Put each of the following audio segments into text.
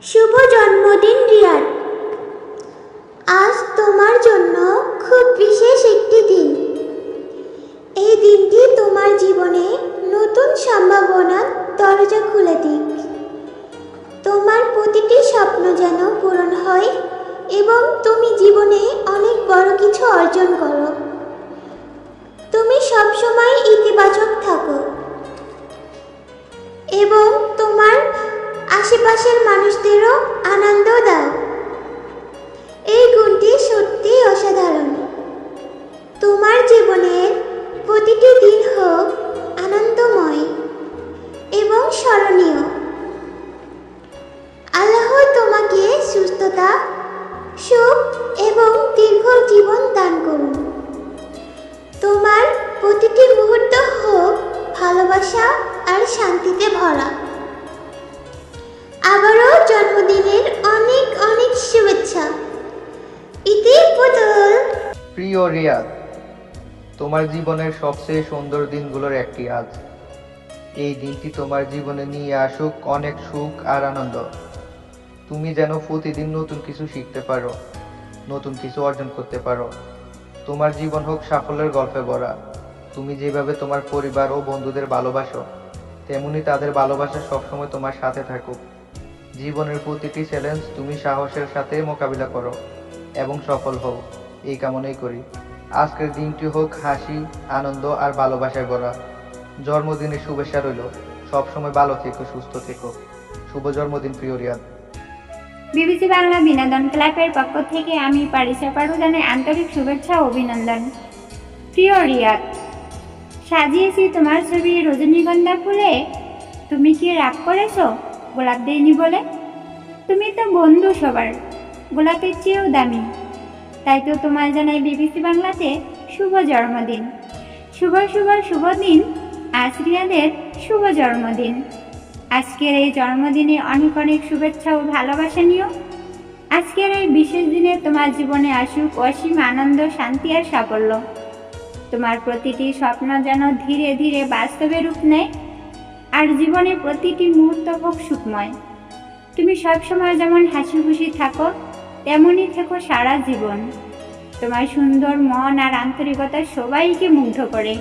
শুভ জন্মদিন রিয়াদ। আজ তোমার জন্য খুব বিশেষ একটি দিন। এই দিনটি তোমার জীবনে নতুন সম্ভাবনার দরজা খুলে দিক। তোমার প্রতিটি স্বপ্ন যেন পূরণ হয় এবং তুমি জীবনে অনেক বড় কিছু অর্জন করো। তুমি সবসময় ইতিবাচক থাকো এবং তোমার আশেপাশের মানুষদেরও আনন্দ দাও। এই গুণটি সত্যি অসাধারণ। তোমার জীবনের প্রতিটি দিন হোক আনন্দময় এবং স্মরণীয়। আল্লাহ তোমাকে সুস্থতা, সুখ এবং দীর্ঘ জীবন দান করুন। তোমার প্রতিটি মুহূর্ত হোক ভালোবাসা আর শান্তিতে ভরা। আবারও জন্মদিনের অনেক অনেক শুভেচ্ছা। ইতি পুতুল। প্রিয় রিয়াদ, তোমার জীবনের সবচেয়ে সুন্দর দিনগুলোর একটি আজ। এই দিনটি তোমার জীবনে নিয়ে আসুক অনেক সুখ আর আনন্দ। তুমি যেন প্রতিদিন নতুন কিছু শিখতে পারো, নতুন কিছু অর্জন করতে পারো। তোমার জীবন হোক সাফল্যের গল্পে ভরা। তুমি যেভাবে তোমার পরিবার ও বন্ধুদের ভালোবাসো, তেমনি তাদের ভালোবাসা সবসময় তোমার সাথে থাকুক। জীবনের প্রতিটি চ্যালেঞ্জ তুমি সাহসের সাথে মোকাবিলা করো এবং সফল হও, এই কামনাই করি। আজকের দিনটি হোক হাসি, আনন্দ আর ভালোবাসায় ভরা। জন্মদিনের শুভেচ্ছা রইল। সবসময় ভালো থেকো, সুস্থ থেকো। শুভ জন্মদিন প্রিয় রিয়াদ। বিবিসি বাংলা বিনোদন ক্লাবের পক্ষ থেকে আমি পারিসা পারু জানাই আন্তরিক শুভেচ্ছা ও অভিনন্দন। প্রিয় রিয়াদ, সাজিয়েছি তোমার ছবি রজনীগন্ধা ফুলে। তুমি কি রাগ করেছো গোলাপ দেইনি বলে? তুমি তো বন্ধু সবার, গোলাপের চেয়েও দামি। তাই তো তোমায় জানাই বিবিসি বাংলাতে শুভ জন্মদিন। শুভ শুভ শুভ দিন আজ রিয়াদের শুভ জন্মদিন। আজকের এই জন্মদিনে অনেক অনেক শুভেচ্ছা ও ভালোবাসা নিও। আজকের এই বিশেষ দিনে তোমার জীবনে আসুক অসীম আনন্দ, শান্তি আর সাফল্য। তোমার প্রতিটি স্বপ্ন যেন ধীরে ধীরে বাস্তবে রূপ নেয় আর জীবনে প্রতিটি মুহূর্ত হোক সুখময়। তুমি সবসময় যেমন হাসি খুশি থাকো, তেমনই থেকো সারা জীবন। তোমার সুন্দর মন আর আন্তরিকতা সবাইকে মুগ্ধ করে।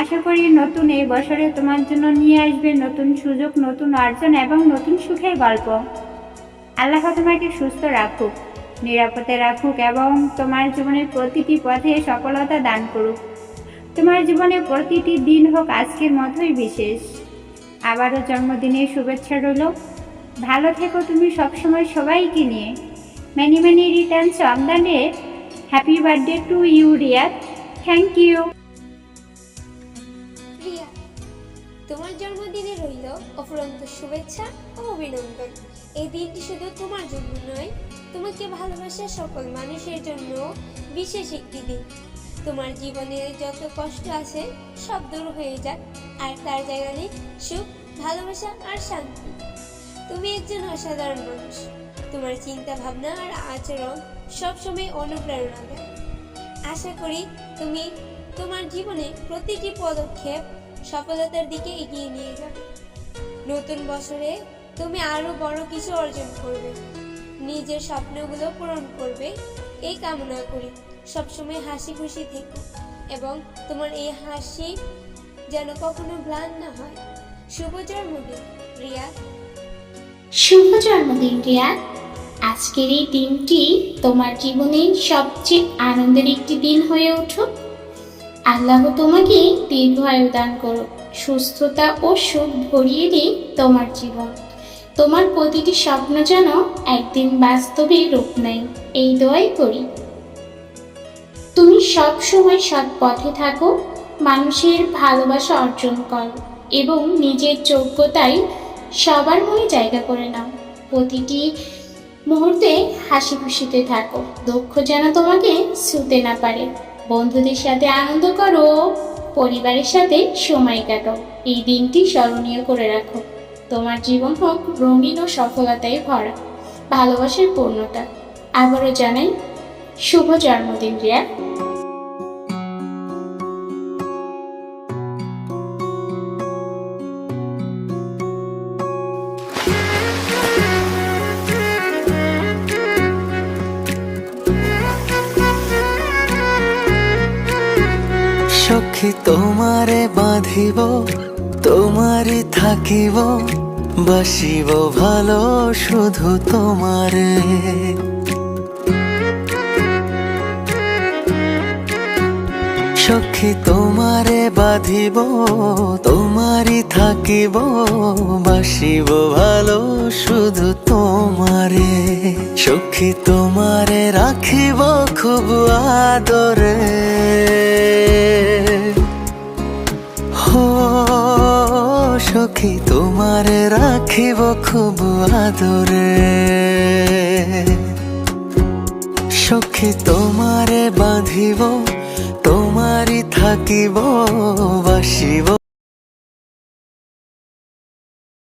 আশা করি নতুন এই বছরে তোমার জন্য নিয়ে আসবে নতুন সুযোগ, নতুন অর্জন এবং নতুন সুখের গল্প। আল্লাহ তোমাকে সুস্থ রাখুক, নিরাপদে রাখুক এবং তোমার জীবনের প্রতিটি পথে সফলতা দান করুক। তোমার জীবনে প্রতিটি দিন হোক আজকের মতোই বিশেষ। আবারও জন্মদিনের শুভেচ্ছা রইল। ভালো থেকো তুমি সবসময় সবাইকে নিয়ে। Many many returns on the day. Happy birthday to you Riyad. Thank you. Riya, তোমার জন্মদিনে রইল অফুরন্ত শুভেচ্ছা ও অভিনন্দন। এই দিনটি শুধু তোমার জন্য নয়, তোমাকে ভালোবাসা সকল মানুষের জন্য বিশেষ একটি দিন। তোমার জীবনে যত কষ্ট আছে সব দূর হয়ে যাক, আর তার জায়গায় সুখ, ভালোবাসা আর শান্তি। তুমি একজন অসাধারণ মানুষ। তোমার চিন্তা ভাবনা আর আচরণ সবসময় অনুপ্রেরণা দেয়। আশা করি তুমি তোমার জীবনে প্রতিটি পদক্ষেপ সফলতার দিকে এগিয়ে নিয়ে যাবে। নতুন বছরে তুমি আরো বড় কিছু অর্জন করবে, নিজের স্বপ্নগুলো পূরণ করবে, এই কামনা করি। সবসময় হাসি খুশি থেকো এবং তোমার এই হাসি যেন কখনো ম্লান না হয়। শুভ জন্মদিন রিয়া। শুভ জন্মদিন রিয়াদ। আজকের এই দিনটি তোমার জীবনে সবচেয়ে আনন্দের একটি দিন হয়ে উঠুক। আল্লাহ তোমাকে দীর্ঘায়ু দান করুক, সুস্থতা ও সুখ ভরিয়ে দিক তোমার জীবন। তোমার প্রতিটি স্বপ্ন যেন একদিন বাস্তবে রূপ নেয়, এই দোয়াই করি। তুমি সব সময় সৎ পথে থাকো, মানুষের ভালোবাসা অর্জন করো এবং নিজের যোগ্যতায় সবার মনে জায়গা করে নাও। প্রতিটি মুহূর্তে হাসি খুশিতে থাকো, দুঃখ যেন তোমাকে ছুঁতে না পারে। বন্ধুদের সাথে আনন্দ করো, পরিবারের সাথে সময় কাটাও। এই দিনটি স্মরণীয় করে রাখো। তোমার জীবন হোক রঙিন ও সফলতায় ভরা, ভালোবাসার পূর্ণতা। আবারও জানাই শুভ জন্মদিন রিয়া। সখী তোমারে বাঁধিব, তোমারই থাকিব, বাসিব ভালো শুধু তোমারে। সখী তোমারে বাঁধিব, তোমারই থাকিব, বাসিব ভালো শুধু তোমারে। সখী তোমারে রাখিব খুব আদরে, হো সখী তোমারে রাখিব খুব আদরে। সখী তোমারে বাঁধিব, তোমারই থাকিব, বাসিব